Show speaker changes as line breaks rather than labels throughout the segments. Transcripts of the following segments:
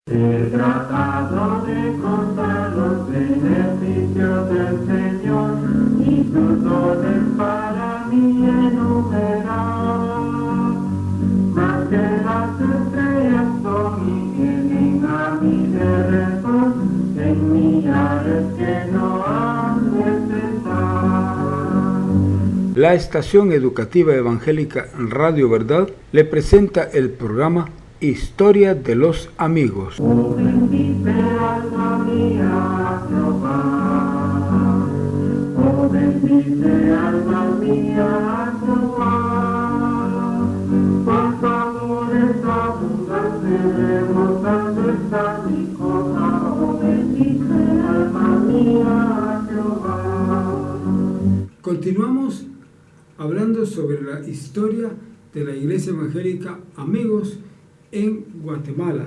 He tratado de contar los beneficios del Señor y sus dones para mí enumerar. Más que las estrellas son y tienen a mi derredor, en millares que no han de cesar.
La estación educativa evangélica Radio Verdad le presenta el programa Historia de los Amigos.
Oh, bendice alma mía a Jehová. Oh, bendice alma mía a Jehová. Por favores abundantes rebosando está mi copa. Oh, bendice alma mía a Jehová.
Continuamos hablando sobre la historia de la Iglesia Evangélica Amigos en Guatemala.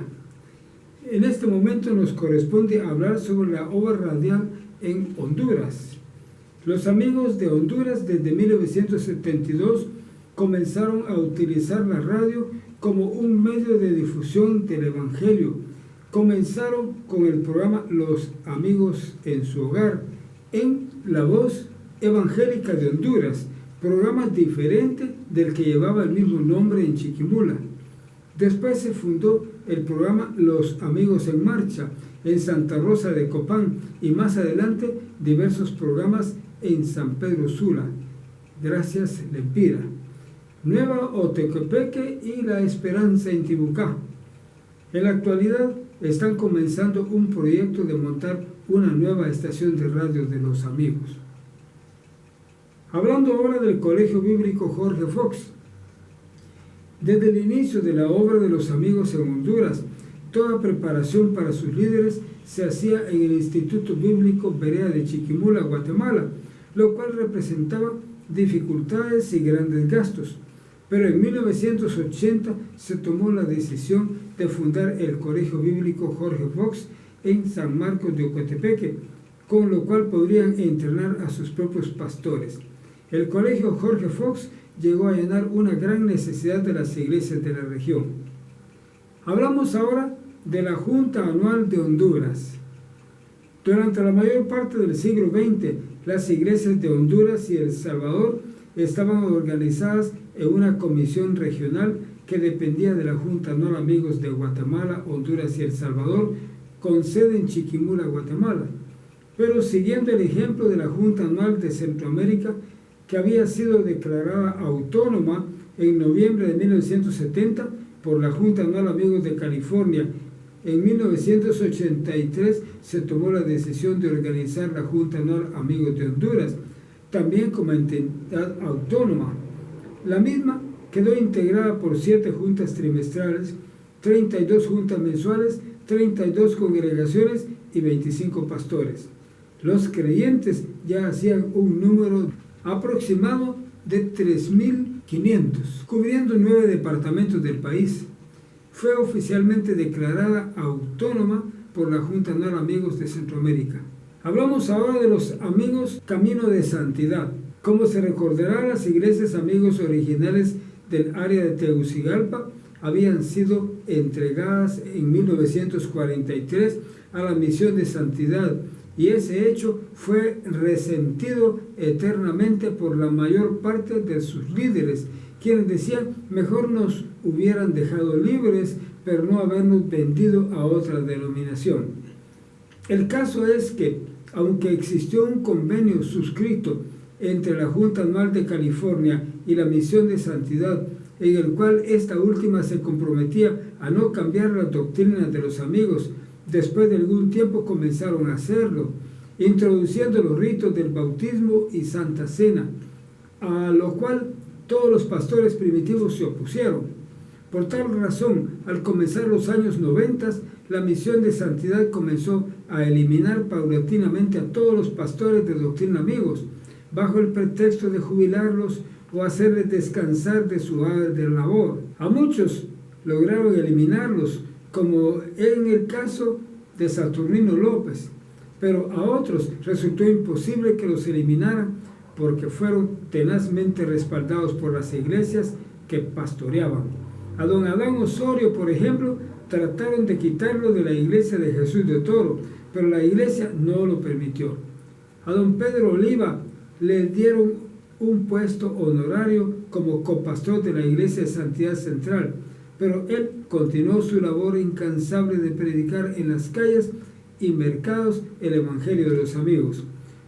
En este momento nos corresponde hablar sobre la obra radial en Honduras. Los Amigos de Honduras desde 1972 comenzaron a utilizar la radio como un medio de difusión del Evangelio. Comenzaron con el programa Los Amigos en su Hogar en La Voz Evangélica de Honduras, programa diferente del que llevaba el mismo nombre en Chiquimula. Después se fundó el programa Los Amigos en Marcha en Santa Rosa de Copán y más adelante diversos programas en San Pedro Sula, Gracias Lempira, Nueva Otequepeque y La Esperanza en Tibucá. En la actualidad están comenzando un proyecto de montar una nueva estación de radio de Los Amigos. Hablando ahora del Colegio Bíblico Jorge Fox. Desde el inicio de la obra de los Amigos en Honduras, toda preparación para sus líderes se hacía en el Instituto Bíblico Berea de Chiquimula, Guatemala, lo cual representaba dificultades y grandes gastos. Pero en 1980 se tomó la decisión de fundar el Colegio Bíblico Jorge Fox en San Marcos de Ocotepeque, con lo cual podrían entrenar a sus propios pastores. El Colegio Jorge Fox llegó a llenar una gran necesidad de las iglesias de la región. Hablamos ahora de la Junta Anual de Honduras. Durante la mayor parte del siglo XX, las iglesias de Honduras y El Salvador estaban organizadas en una comisión regional que dependía de la Junta Anual Amigos de Guatemala, Honduras y El Salvador, con sede en Chiquimula, Guatemala. Pero siguiendo el ejemplo de la Junta Anual de Centroamérica, que había sido declarada autónoma en noviembre de 1970 por la Junta Anual Amigos de California. En 1983 se tomó la decisión de organizar la Junta Anual Amigos de Honduras, también como entidad autónoma. La misma quedó integrada por 7 juntas trimestrales, 32 juntas mensuales, 32 congregaciones y 25 pastores. Los creyentes ya hacían un número aproximado de 3.500, cubriendo 9 departamentos del país. Fue oficialmente declarada autónoma por la Junta Anual Amigos de Centroamérica. Hablamos ahora de los Amigos Camino de Santidad. Como se recordará, las iglesias Amigos originales del área de Tegucigalpa habían sido entregadas en 1943 a la misión de santidad, y ese hecho fue resentido eternamente por la mayor parte de sus líderes, quienes decían mejor nos hubieran dejado libres, pero no habernos vendido a otra denominación. El caso es que, aunque existió un convenio suscrito entre la Junta Anual de California y la Misión de Santidad, en el cual esta última se comprometía a no cambiar las doctrinas de los amigos, después de algún tiempo comenzaron a hacerlo, introduciendo los ritos del bautismo y Santa Cena, a lo cual todos los pastores primitivos se opusieron. Por tal razón, al comenzar los años 90, la misión de santidad comenzó a eliminar paulatinamente a todos los pastores de doctrina amigos, bajo el pretexto de jubilarlos o hacerles descansar de su labor. A muchos lograron eliminarlos, como en el caso de Saturnino López, pero a otros resultó imposible que los eliminaran porque fueron tenazmente respaldados por las iglesias que pastoreaban. A don Adán Osorio, por ejemplo, trataron de quitarlo de la iglesia de Jesús de Toro, pero la iglesia no lo permitió. A don Pedro Oliva le dieron un puesto honorario como copastor de la iglesia de Santidad Central, pero él continuó su labor incansable de predicar en las calles y mercados el evangelio de los amigos.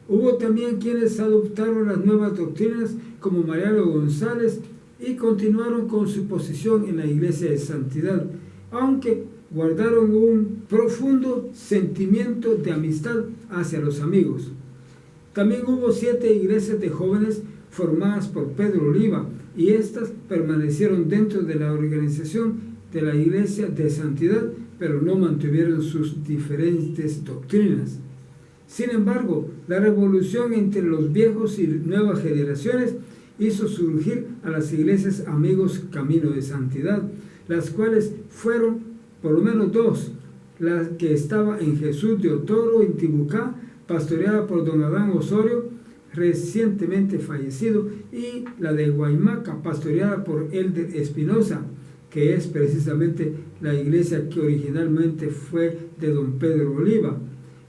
Hubo también quienes adoptaron las nuevas doctrinas como Mariano González y continuaron con su posición en la iglesia de santidad, aunque guardaron un profundo sentimiento de amistad hacia los amigos. También hubo 7 iglesias de jóvenes formadas por Pedro Oliva, y estas permanecieron dentro de la organización de la iglesia de santidad, pero no mantuvieron sus diferentes doctrinas. Sin embargo, la revolución entre los viejos y nuevas generaciones hizo surgir a las iglesias Amigos Camino de Santidad, las cuales fueron por lo menos 2, la que estaba en Jesús de Otoro, en Tibucá, pastoreada por don Adán Osorio, recientemente fallecido, y la de Guaymaca, pastoreada por Elder Espinosa, que es precisamente la iglesia que originalmente fue de don Pedro Oliva.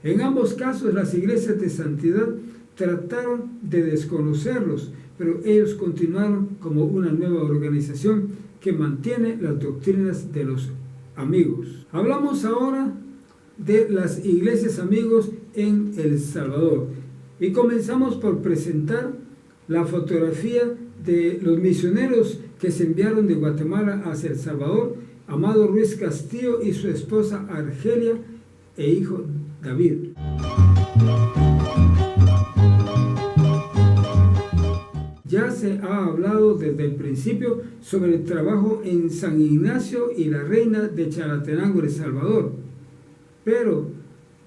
En ambos casos, las iglesias de santidad trataron de desconocerlos, pero ellos continuaron como una nueva organización que mantiene las doctrinas de los amigos. Hablamos ahora de las iglesias amigos en El Salvador y comenzamos por presentar la fotografía de los misioneros que se enviaron de Guatemala hacia El Salvador, Amado Ruiz Castillo y su esposa Argelia e hijo David. Ya se ha hablado desde el principio sobre el trabajo en San Ignacio y la Reina de Chalatenango, El Salvador, pero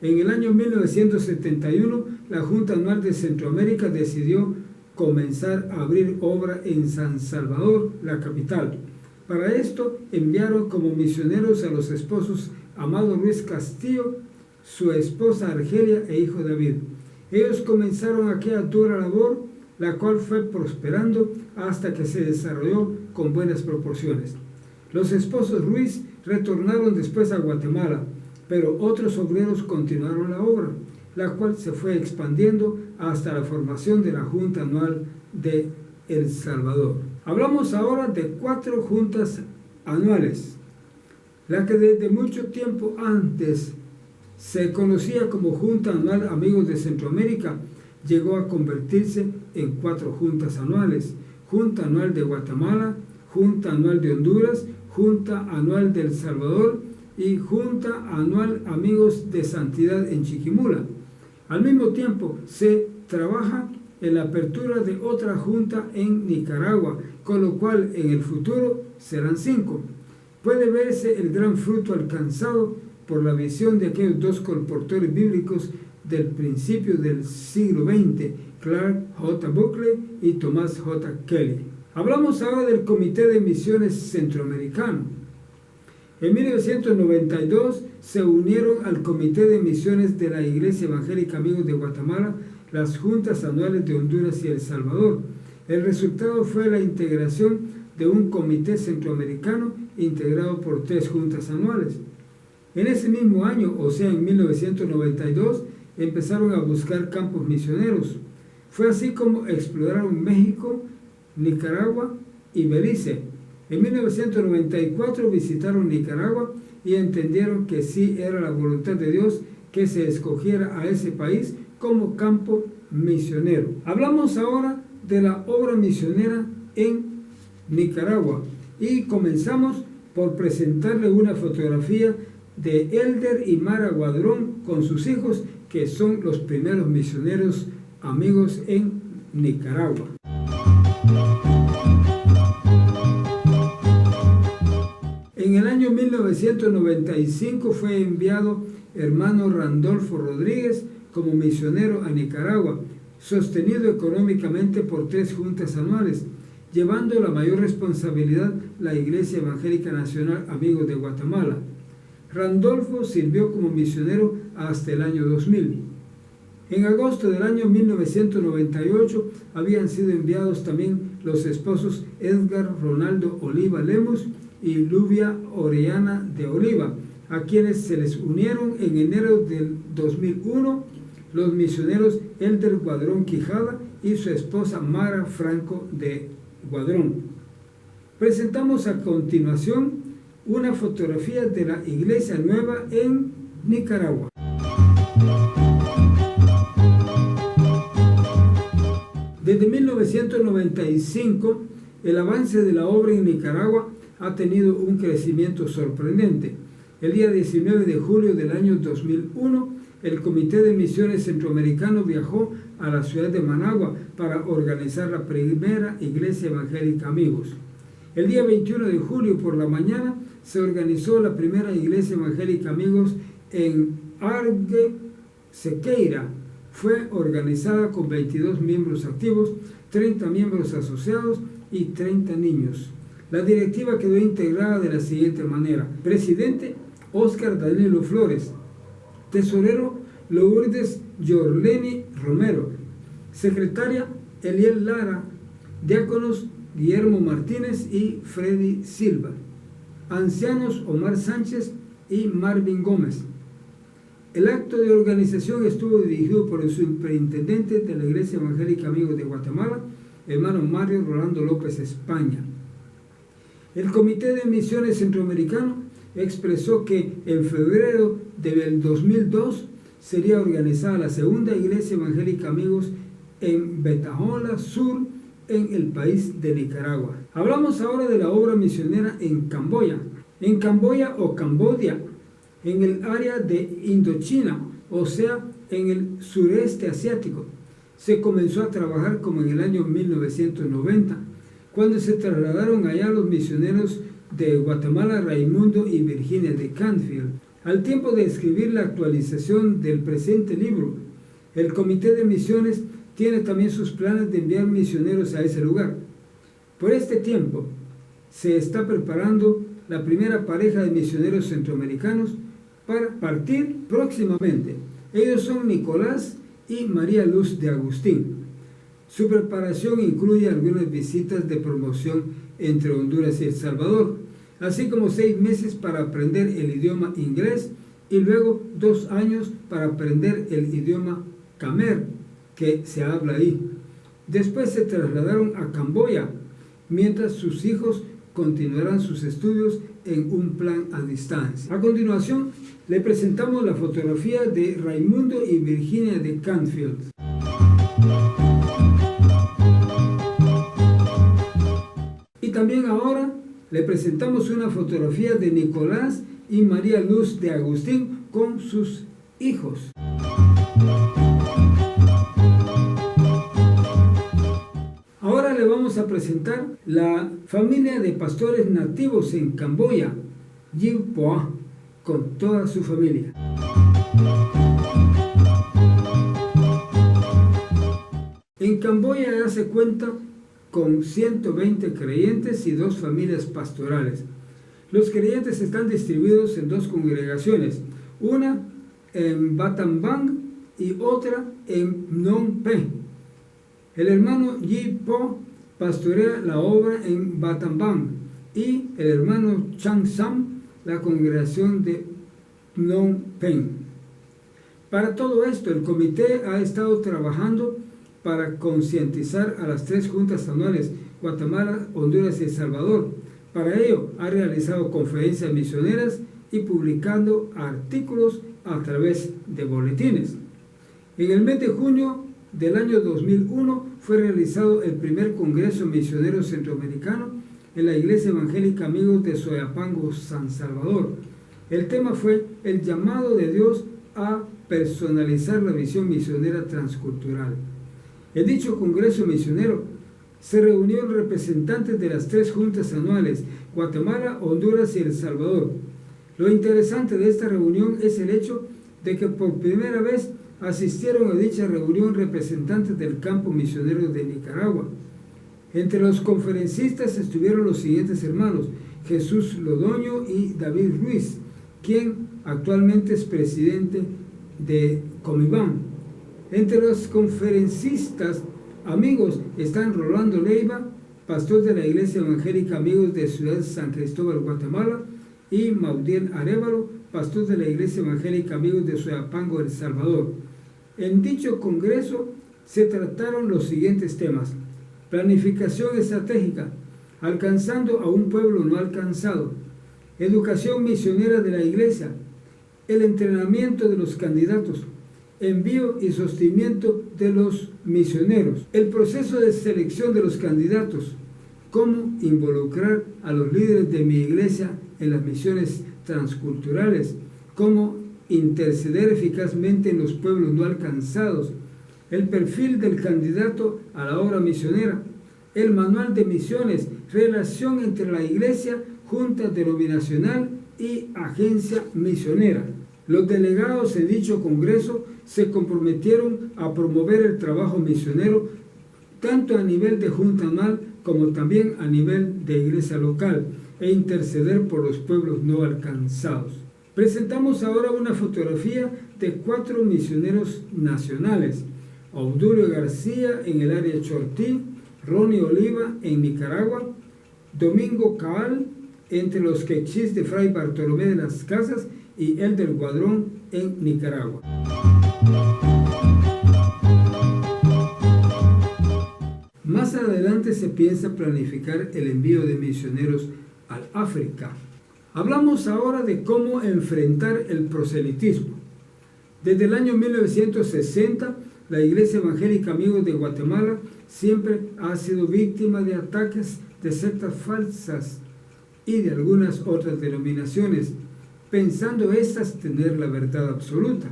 en el año 1971 la Junta Anual de Centroamérica decidió comenzar a abrir obra en San Salvador, la capital. Para esto enviaron como misioneros a los esposos Amado Ruiz Castillo, su esposa Argelia e hijo David. Ellos comenzaron aquella dura labor, la cual fue prosperando hasta que se desarrolló con buenas proporciones. Los esposos Ruiz retornaron después a Guatemala, pero otros obreros continuaron la obra, la cual se fue expandiendo hasta la formación de la Junta Anual de El Salvador. Hablamos ahora de 4 juntas anuales. La que desde mucho tiempo antes se conocía como Junta Anual Amigos de Centroamérica, llegó a convertirse en 4 juntas anuales: Junta Anual de Guatemala, Junta Anual de Honduras, Junta Anual de El Salvador y Junta Anual Amigos de Santidad en Chiquimula. Al mismo tiempo se trabaja en la apertura de otra junta en Nicaragua, con lo cual en el futuro serán 5. Puede verse el gran fruto alcanzado por la visión de aquellos 2 colportores bíblicos del principio del siglo XX, Clark J. Buckley y Thomas J. Kelly. Hablamos ahora del Comité de Misiones Centroamericano. En 1992 se unieron al Comité de Misiones de la Iglesia Evangélica Amigos de Guatemala las juntas anuales de Honduras y El Salvador. El resultado fue la integración de un comité centroamericano integrado por 3 juntas anuales. En ese mismo año, o sea en 1992, empezaron a buscar campos misioneros. Fue así como exploraron México, Nicaragua y Belice. En 1994 visitaron Nicaragua y entendieron que sí era la voluntad de Dios que se escogiera a ese país como campo misionero. Hablamos ahora de la obra misionera en Nicaragua y comenzamos por presentarle una fotografía de Elder y Mara Guadrón con sus hijos, que son los primeros misioneros amigos en Nicaragua. En el año 1995 fue enviado hermano Randolfo Rodríguez como misionero a Nicaragua, sostenido económicamente por 3 juntas anuales, llevando la mayor responsabilidad la Iglesia Evangélica Nacional Amigos de Guatemala. Randolfo sirvió como misionero hasta el año 2000. En agosto del año 1998 habían sido enviados también los esposos Edgar Ronaldo Oliva Lemus y Lluvia Orellana de Oliva, a quienes se les unieron en enero del 2001 los misioneros Elder Guadrón Quijada y su esposa Mara Franco de Guadrón. Presentamos a continuación una fotografía de la Iglesia Nueva en Nicaragua. Desde 1995, el avance de la obra en Nicaragua ha tenido un crecimiento sorprendente. El día 19 de julio del año 2001, el Comité de Misiones Centroamericano viajó a la ciudad de Managua para organizar la primera Iglesia Evangélica Amigos. El día 21 de julio por la mañana se organizó la primera Iglesia Evangélica Amigos en Argue Sequeira. Fue organizada con 22 miembros activos, 30 miembros asociados y 30 niños. La directiva quedó integrada de la siguiente manera: presidente, Óscar Danilo Flores; tesorero, Lourdes Yorleni Romero; secretaria, Eliel Lara; diáconos, Guillermo Martínez y Freddy Silva; ancianos, Omar Sánchez y Marvin Gómez. El acto de organización estuvo dirigido por el superintendente de la Iglesia Evangélica Amigos de Guatemala, hermano Mario Rolando López España. El Comité de Misiones Centroamericano expresó que en febrero del 2002 sería organizada la segunda Iglesia Evangélica Amigos en Betajola Sur, en el país de Nicaragua. Hablamos ahora de la obra misionera en Camboya. En Camboya o Cambodia, en el área de Indochina, o sea, en el sureste asiático, se comenzó a trabajar como en el año 1990, cuando se trasladaron allá los misioneros de Guatemala, Raimundo y Virginia de Canfield. Al tiempo de escribir la actualización del presente libro, el Comité de Misiones tiene también sus planes de enviar misioneros a ese lugar. Por este tiempo, se está preparando la primera pareja de misioneros centroamericanos para partir próximamente. Ellos son Nicolás y María Luz de Agustín. Su preparación incluye algunas visitas de promoción entre Honduras y El Salvador, así como 6 meses para aprender el idioma inglés y luego 2 años para aprender el idioma Khmer que se habla ahí. Después se trasladaron a Camboya, mientras sus hijos continuarán sus estudios en un plan a distancia. A continuación, le presentamos la fotografía de Raimundo y Virginia de Canfield. Y también ahora le presentamos una fotografía de Nicolás y María Luz de Agustín con sus hijos. Ahora le vamos a presentar la familia de pastores nativos en Camboya, Yiv Poa, con toda su familia. En Camboya ya se cuenta con 120 creyentes y 2 familias pastorales. Los creyentes están distribuidos en 2 congregaciones, una en Battambang y otra en Phnom Penh. El hermano Yi Po pastorea la obra en Battambang y el hermano Chang Sam la congregación de Phnom Penh. Para todo esto, el comité ha estado trabajando para concientizar a las 3 juntas anuales, Guatemala, Honduras y El Salvador. Para ello, ha realizado conferencias misioneras y publicando artículos a través de boletines. En el mes de junio del año 2001 fue realizado el primer Congreso Misionero Centroamericano en la Iglesia Evangélica Amigos de Soyapango, San Salvador. El tema fue el llamado de Dios a personalizar la visión misionera transcultural. En dicho Congreso Misionero se reunieron representantes de las 3 juntas anuales, Guatemala, Honduras y El Salvador. Lo interesante de esta reunión es el hecho de que por primera vez asistieron a dicha reunión representantes del campo misionero de Nicaragua. Entre los conferencistas estuvieron los siguientes hermanos: Jesús Lodoño y David Ruiz, quien actualmente es presidente de Comibán. Entre los conferencistas amigos están Rolando Leiva, pastor de la Iglesia Evangélica Amigos de Ciudad San Cristóbal, Guatemala, y Maudiel Arévalo, pastor de la Iglesia Evangélica Amigos de Soyapango, El Salvador. En dicho congreso se trataron los siguientes temas: planificación estratégica, alcanzando a un pueblo no alcanzado, educación misionera de la Iglesia, el entrenamiento de los candidatos, envío y sostenimiento de los misioneros, el proceso de selección de los candidatos, cómo involucrar a los líderes de mi iglesia en las misiones transculturales, cómo interceder eficazmente en los pueblos no alcanzados, el perfil del candidato a la obra misionera, el manual de misiones, relación entre la iglesia, junta denominacional y agencia misionera. Los delegados en dicho congreso se comprometieron a promover el trabajo misionero tanto a nivel de junta anual como también a nivel de iglesia local e interceder por los pueblos no alcanzados. Presentamos ahora una fotografía de 4 misioneros nacionales: Obdulio García en el área de Chortí, Ronnie Oliva en Nicaragua, Domingo Caal entre los quechís de Fray Bartolomé de las Casas y Elder Guadrón en Nicaragua. Más adelante se piensa planificar el envío de misioneros al África. Hablamos ahora de cómo enfrentar el proselitismo. Desde el año 1960, la Iglesia Evangélica Amigos de Guatemala siempre ha sido víctima de ataques de sectas falsas y de algunas otras denominaciones, pensando estas tener la verdad absoluta.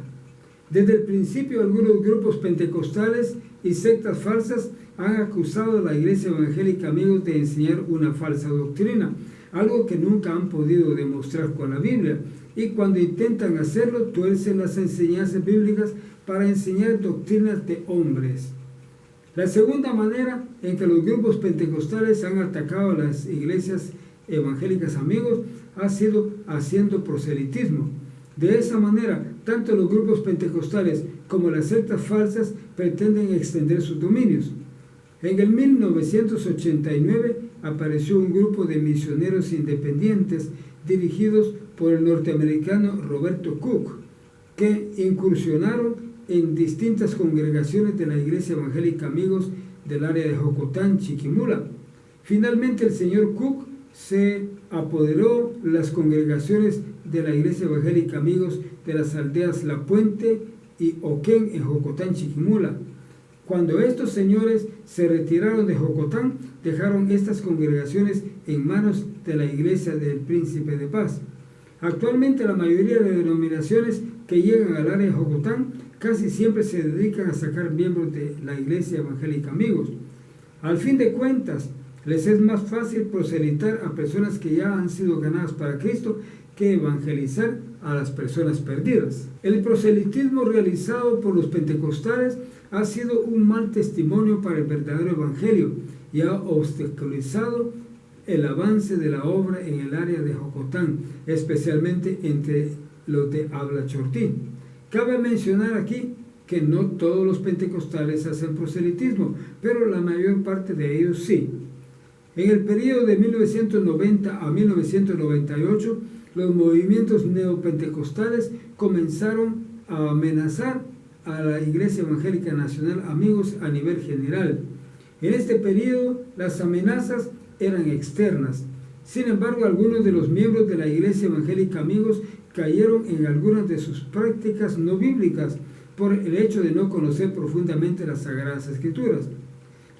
Desde el principio, algunos grupos pentecostales y sectas falsas han acusado a la Iglesia Evangélica Amigos de enseñar una falsa doctrina, algo que nunca han podido demostrar con la Biblia, y cuando intentan hacerlo, tuercen las enseñanzas bíblicas para enseñar doctrinas de hombres. La segunda manera en que los grupos pentecostales han atacado a las iglesias evangélicas amigos ha sido haciendo proselitismo. De esa manera, tanto los grupos pentecostales como las sectas falsas pretenden extender sus dominios. En el 1989 apareció un grupo de misioneros independientes dirigidos por el norteamericano Roberto Cook, que incursionaron en distintas congregaciones de la Iglesia Evangélica Amigos del área de Jocotán, Chiquimula. Finalmente el señor Cook se apoderó las congregaciones de la Iglesia Evangélica Amigos de las aldeas La Puente y Oquén en Jocotán, Chiquimula. Cuando estos señores se retiraron de Jocotán, dejaron estas congregaciones en manos de la Iglesia del Príncipe de Paz. Actualmente la mayoría de denominaciones que llegan al área de Jocotán casi siempre se dedican a sacar miembros de la Iglesia Evangélica Amigos. Al fin de cuentas, les es más fácil proselitar a personas que ya han sido ganadas para Cristo que evangelizar a las personas perdidas. El proselitismo realizado por los pentecostales ha sido un mal testimonio para el verdadero evangelio y ha obstaculizado el avance de la obra en el área de Jocotán, especialmente entre los de habla chortí. Cabe mencionar aquí que no todos los pentecostales hacen proselitismo, pero la mayor parte de ellos sí. En el periodo de 1990 a 1998, los movimientos neopentecostales comenzaron a amenazar a la Iglesia Evangélica Nacional Amigos a nivel general. En este periodo, las amenazas eran externas. Sin embargo, algunos de los miembros de la Iglesia Evangélica Amigos cayeron en algunas de sus prácticas no bíblicas por el hecho de no conocer profundamente las Sagradas Escrituras.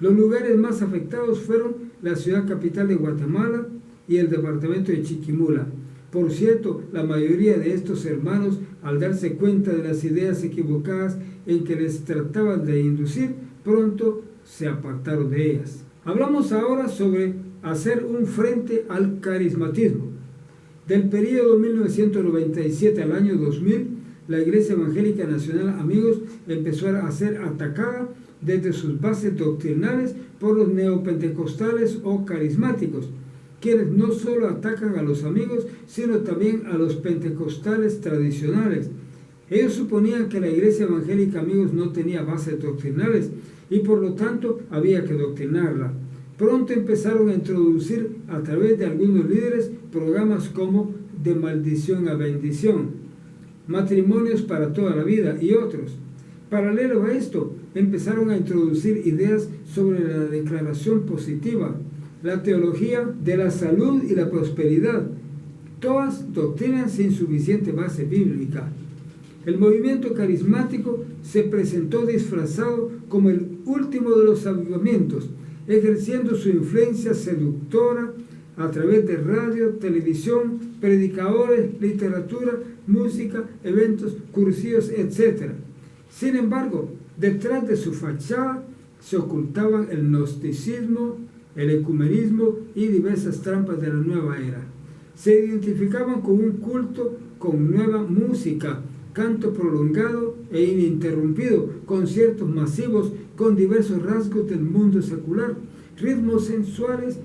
Los lugares más afectados fueron la ciudad capital de Guatemala y el departamento de Chiquimula. Por cierto, la mayoría de estos hermanos, al darse cuenta de las ideas equivocadas en que les trataban de inducir, pronto se apartaron de ellas. Hablamos ahora sobre hacer un frente al carismatismo. Del periodo 1997 al año 2000, la Iglesia Evangélica Nacional Amigos empezó a ser atacada desde sus bases doctrinales por los neopentecostales o carismáticos, quienes no solo atacan a los amigos, sino también a los pentecostales tradicionales. Ellos suponían que la Iglesia Evangélica Amigos no tenía bases doctrinales y por lo tanto había que doctrinarla. Pronto empezaron a introducir a través de algunos líderes programas como de maldición a bendición, matrimonios para toda la vida y otros. Paralelo a esto, empezaron a introducir ideas sobre la declaración positiva, la teología de la salud y la prosperidad, todas doctrinas sin suficiente base bíblica. El movimiento carismático se presentó disfrazado como el último de los avivamientos, ejerciendo su influencia seductora a través de radio, televisión, predicadores, literatura, música, eventos, cursillos, etc. Sin embargo, detrás de su fachada se ocultaban el gnosticismo, el ecumenismo y diversas trampas de la nueva era. Se identificaban con un culto con nueva música, canto prolongado e ininterrumpido, conciertos masivos con diversos rasgos del mundo secular, ritmos sensuales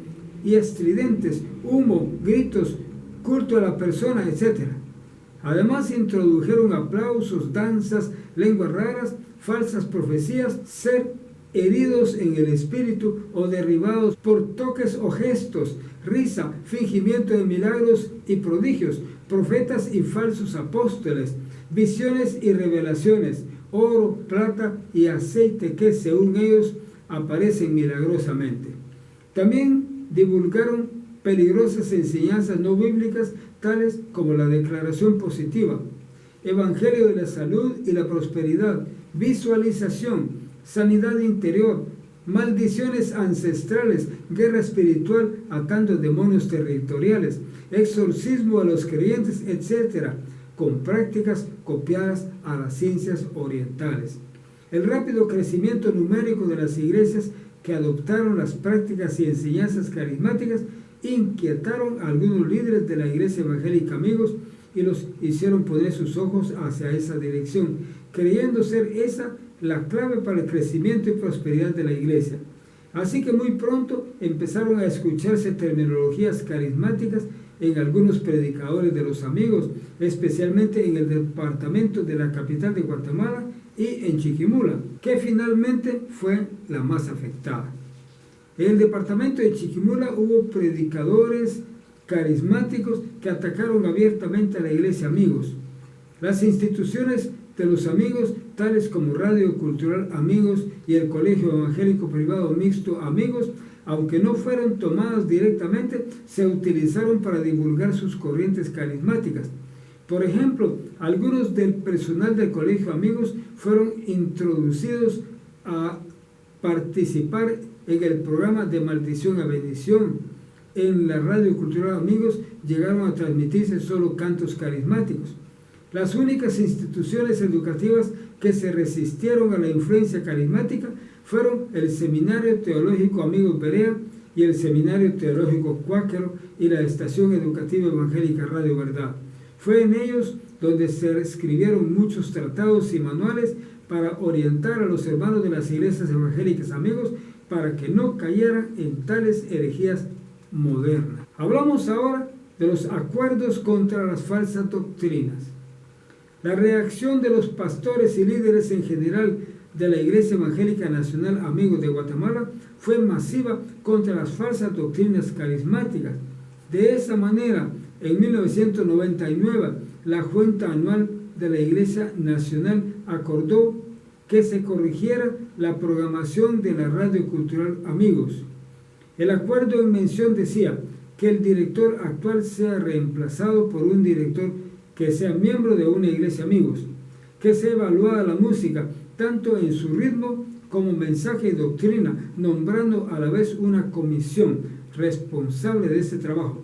y estridentes, humo, gritos, culto a la persona, etc. Además introdujeron aplausos, danzas, lenguas raras, falsas profecías, ser heridos en el espíritu o derribados por toques o gestos, risa, fingimiento de milagros y prodigios, profetas y falsos apóstoles, visiones y revelaciones, oro, plata y aceite que, según ellos, aparecen milagrosamente. También divulgaron peligrosas enseñanzas no bíblicas, tales como la declaración positiva, evangelio de la salud y la prosperidad, visualización, sanidad interior, maldiciones ancestrales, guerra espiritual atando demonios territoriales, exorcismo a los creyentes, etc., con prácticas copiadas a las ciencias orientales. El rápido crecimiento numérico de las iglesias que adoptaron las prácticas y enseñanzas carismáticas inquietaron a algunos líderes de la Iglesia Evangélica Amigos y los hicieron poner sus ojos hacia esa dirección, creyendo ser esa la clave para el crecimiento y prosperidad de la iglesia. Así que muy pronto empezaron a escucharse terminologías carismáticas en algunos predicadores de los amigos, especialmente en el departamento de la capital de Guatemala y en Chiquimula, que finalmente fue la más afectada. En el departamento de Chiquimula hubo predicadores carismáticos que atacaron abiertamente a la iglesia Amigos. Las instituciones de los amigos, tales como Radio Cultural Amigos y el Colegio Evangélico Privado Mixto Amigos, aunque no fueron tomadas directamente, se utilizaron para divulgar sus corrientes carismáticas. Por ejemplo, algunos del personal del Colegio Amigos fueron introducidos a participar en el programa de maldición a bendición. En la Radio Cultural Amigos llegaron a transmitirse solo cantos carismáticos. Las únicas instituciones educativas que se resistieron a la influencia carismática fueron el Seminario Teológico Amigos Berea y el Seminario Teológico Cuáquero y la Estación Educativa Evangélica Radio Verdad. Fue en ellos donde se escribieron muchos tratados y manuales para orientar a los hermanos de las iglesias evangélicas Amigos para que no cayeran en tales herejías modernas. Hablamos ahora de los acuerdos contra las falsas doctrinas. La reacción de los pastores y líderes en general de la Iglesia Evangélica Nacional Amigos de Guatemala fue masiva contra las falsas doctrinas carismáticas. De esa manera, en 1999, la Junta Anual de la Iglesia Nacional acordó que se corrigiera la programación de la Radio Cultural Amigos. El acuerdo en mención decía que el director actual sea reemplazado por un director que sea miembro de una iglesia Amigos, que sea evaluada la música, tanto en su ritmo como mensaje y doctrina, nombrando a la vez una comisión responsable de este trabajo,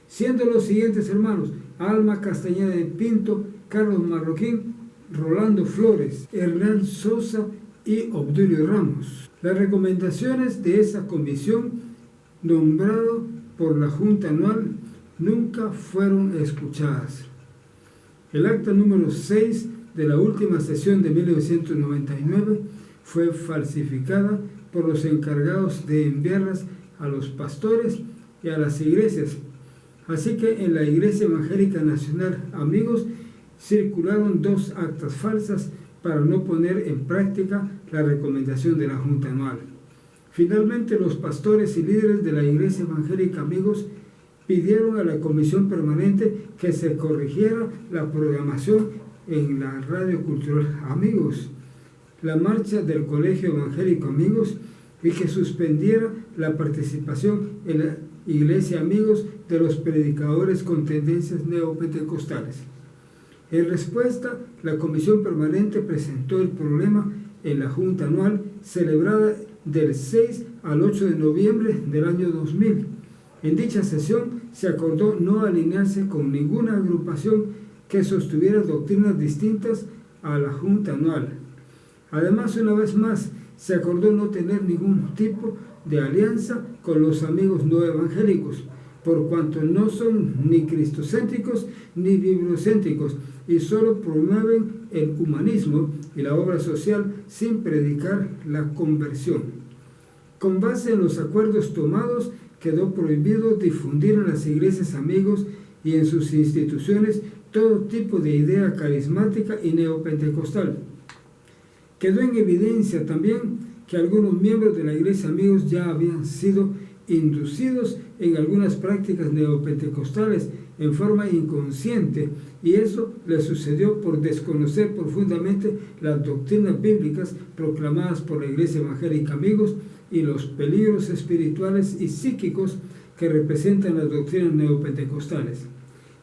siendo los siguientes hermanos: Alma Castañeda de Pinto, Carlos Marroquín, Rolando Flores, Hernán Sosa y Obdulio Ramos. Las recomendaciones de esa comisión, nombrado por la Junta Anual, nunca fueron escuchadas. El acta número 6 de la última sesión de 1999 fue falsificada por los encargados de enviarlas a los pastores y a las iglesias. Así que en la Iglesia Evangélica Nacional Amigos circularon 2 actas falsas para no poner en práctica la recomendación de la Junta Anual. Finalmente, los pastores y líderes de la Iglesia Evangélica Amigos pidieron a la Comisión Permanente que se corrigiera la programación en la Radio Cultural Amigos, la marcha del Colegio Evangélico Amigos, y que suspendiera la participación en la Iglesia Amigos de los predicadores con tendencias neopentecostales. En respuesta, la Comisión Permanente presentó el problema en la Junta Anual celebrada del 6 al 8 de noviembre del año 2000. En dicha sesión se acordó no alinearse con ninguna agrupación que sostuviera doctrinas distintas a la Junta Anual. Además, una vez más, se acordó no tener ningún tipo de alianza con los amigos no evangélicos, por cuanto no son ni cristocéntricos ni bibliocéntricos y solo promueven el humanismo y la obra social sin predicar la conversión. Con base en los acuerdos tomados, quedó prohibido difundir en las iglesias amigos y en sus instituciones todo tipo de idea carismática y neopentecostal. Quedó en evidencia también que algunos miembros de la iglesia amigos ya habían sido inducidos en algunas prácticas neopentecostales en forma inconsciente, y eso les sucedió por desconocer profundamente las doctrinas bíblicas proclamadas por la Iglesia Evangélica Amigos y los peligros espirituales y psíquicos que representan las doctrinas neopentecostales.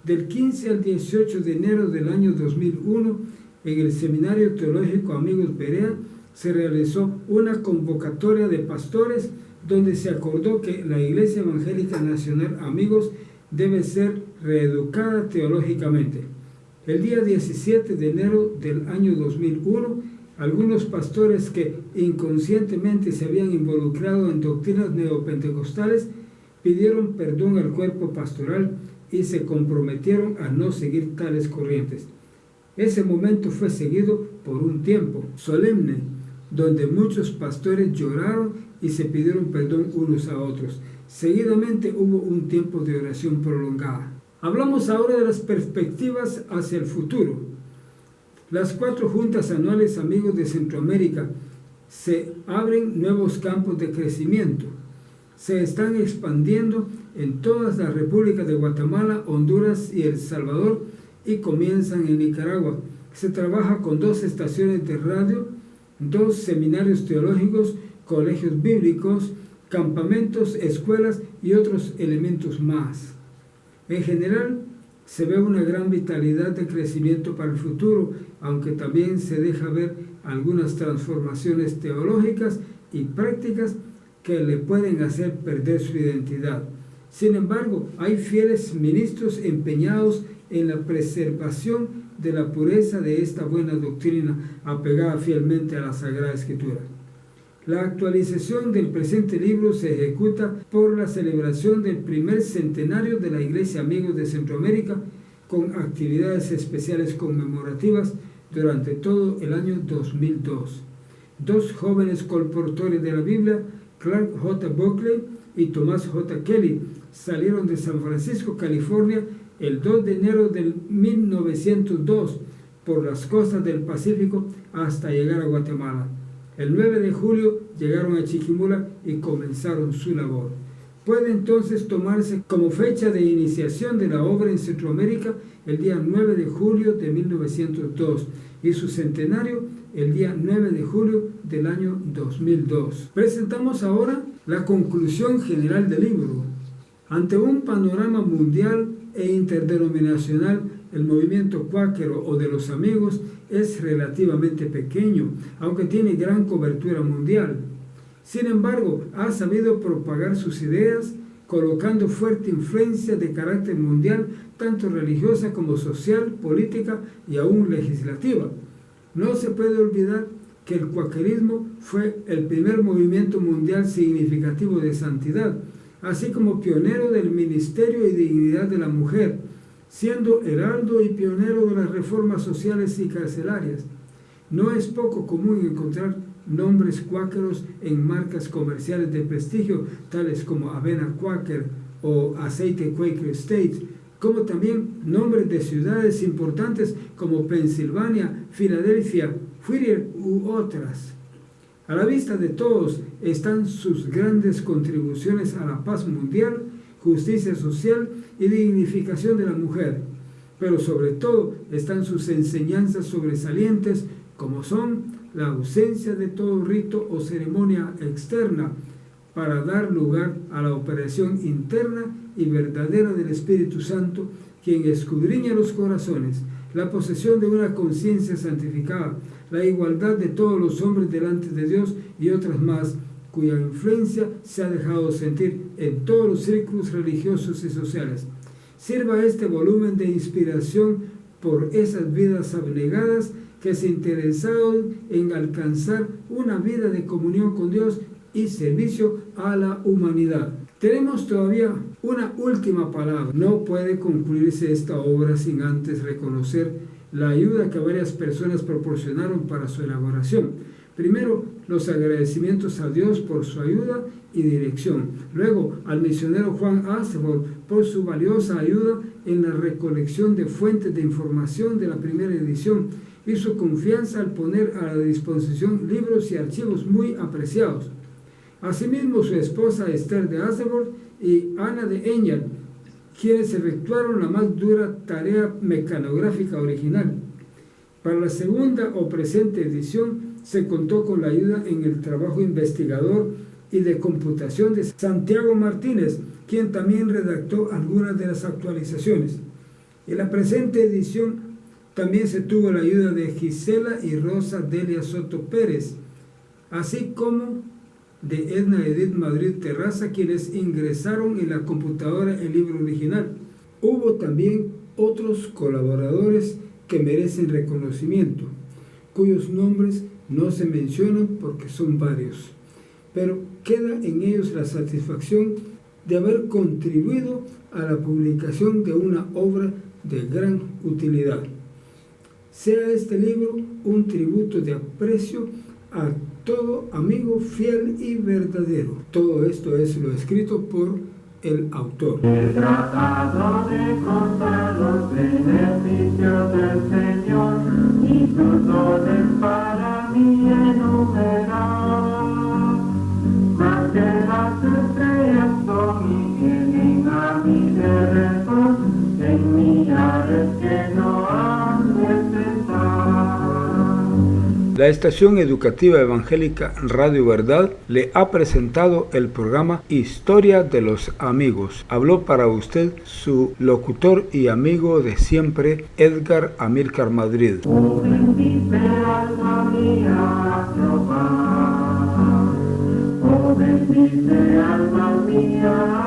Del 15 al 18 de enero del año 2001, en el Seminario Teológico Amigos Berea, se realizó una convocatoria de pastores donde se acordó que la Iglesia Evangélica Nacional Amigos debe ser reeducada teológicamente. El día 17 de enero del año 2001, algunos pastores que inconscientemente se habían involucrado en doctrinas neopentecostales pidieron perdón al cuerpo pastoral y se comprometieron a no seguir tales corrientes. Ese momento fue seguido por un tiempo solemne, donde muchos pastores lloraron y se pidieron perdón unos a otros. Seguidamente hubo un tiempo de oración prolongada. Hablamos ahora de las perspectivas hacia el futuro. Las 4 juntas anuales Amigos de Centroamérica se abren nuevos campos de crecimiento. Se están expandiendo en todas las repúblicas de Guatemala, Honduras y El Salvador y comienzan en Nicaragua. Se trabaja con 2 estaciones de radio, 2 seminarios teológicos, colegios bíblicos, campamentos, escuelas y otros elementos más. En general, se ve una gran vitalidad de crecimiento para el futuro, aunque también se deja ver algunas transformaciones teológicas y prácticas que le pueden hacer perder su identidad. Sin embargo, hay fieles ministros empeñados en la preservación de la pureza de esta buena doctrina, apegada fielmente a la Sagrada Escritura. La actualización del presente libro se ejecuta por la celebración del primer centenario de la Iglesia Amigos de Centroamérica, con actividades especiales conmemorativas durante todo el año 2002. 2 jóvenes colportores de la Biblia, Clark J. Buckley y Thomas J. Kelly, salieron de San Francisco, California, el 2 de enero de 1902 por las costas del Pacífico hasta llegar a Guatemala. El 9 de julio llegaron a Chiquimula y comenzaron su labor. Puede entonces tomarse como fecha de iniciación de la obra en Centroamérica el día 9 de julio de 1902 y su centenario el día 9 de julio del año 2002. Presentamos ahora la conclusión general del libro. Ante un panorama mundial e interdenominacional, el movimiento cuáquero o de los amigos es relativamente pequeño, aunque tiene gran cobertura mundial. Sin embargo, ha sabido propagar sus ideas, colocando fuerte influencia de carácter mundial, tanto religiosa como social, política y aún legislativa. No se puede olvidar que el cuáquerismo fue el primer movimiento mundial significativo de santidad, así como pionero del ministerio y dignidad de la mujer, siendo heraldo y pionero de las reformas sociales y carcelarias. No es poco común encontrar nombres cuáqueros en marcas comerciales de prestigio, tales como Avena Quaker o Aceite Quaker State, como también nombres de ciudades importantes como Pensilvania, Filadelfia, Whittier u otras. A la vista de todos están sus grandes contribuciones a la paz mundial, justicia social y dignificación de la mujer, pero sobre todo están sus enseñanzas sobresalientes, como son la ausencia de todo rito o ceremonia externa para dar lugar a la operación interna y verdadera del Espíritu Santo, quien escudriña los corazones, la posesión de una conciencia santificada, la igualdad de todos los hombres delante de Dios y otras más, cuya influencia se ha dejado sentir en todos los círculos religiosos y sociales. Sirva este volumen de inspiración por esas vidas abnegadas que se interesaron en alcanzar una vida de comunión con Dios y servicio a la humanidad. Tenemos todavía una última palabra. No puede concluirse esta obra sin antes reconocer la ayuda que varias personas proporcionaron para su elaboración. Primero, los agradecimientos a Dios por su ayuda y dirección. Luego, al misionero Juan Asebor por su valiosa ayuda en la recolección de fuentes de información de la primera edición y su confianza al poner a la disposición libros y archivos muy apreciados. Asimismo, su esposa Esther de Asebor y Ana de Engel, quienes efectuaron la más dura tarea mecanográfica original. Para la segunda o presente edición se contó con la ayuda en el trabajo investigador y de computación de Santiago Martínez, quien también redactó algunas de las actualizaciones. En la presente edición también se tuvo la ayuda de Gisela y Rosa Delia Soto Pérez, así como de Edna Edith Madrid Terraza, quienes ingresaron en la computadora el libro original. Hubo también otros colaboradores que merecen reconocimiento, cuyos nombres no se mencionan porque son varios, pero queda en ellos la satisfacción de haber contribuido a la publicación de una obra de gran utilidad. Sea este libro un tributo de aprecio a todo amigo fiel y verdadero. Todo esto es lo escrito por el autor.
He tratado de contar los beneficios del Señor y sus dones para mí enumerar. Más que las estrellas son y tienen a mi derredor, en millares que no han de cesar.
La estación educativa evangélica Radio Verdad le ha presentado el programa Historia de los Amigos. Habló para usted su locutor y amigo de siempre, Edgar Amílcar Madrid.
Oh, bendice alma mía, Jehová. Oh, bendice alma mía.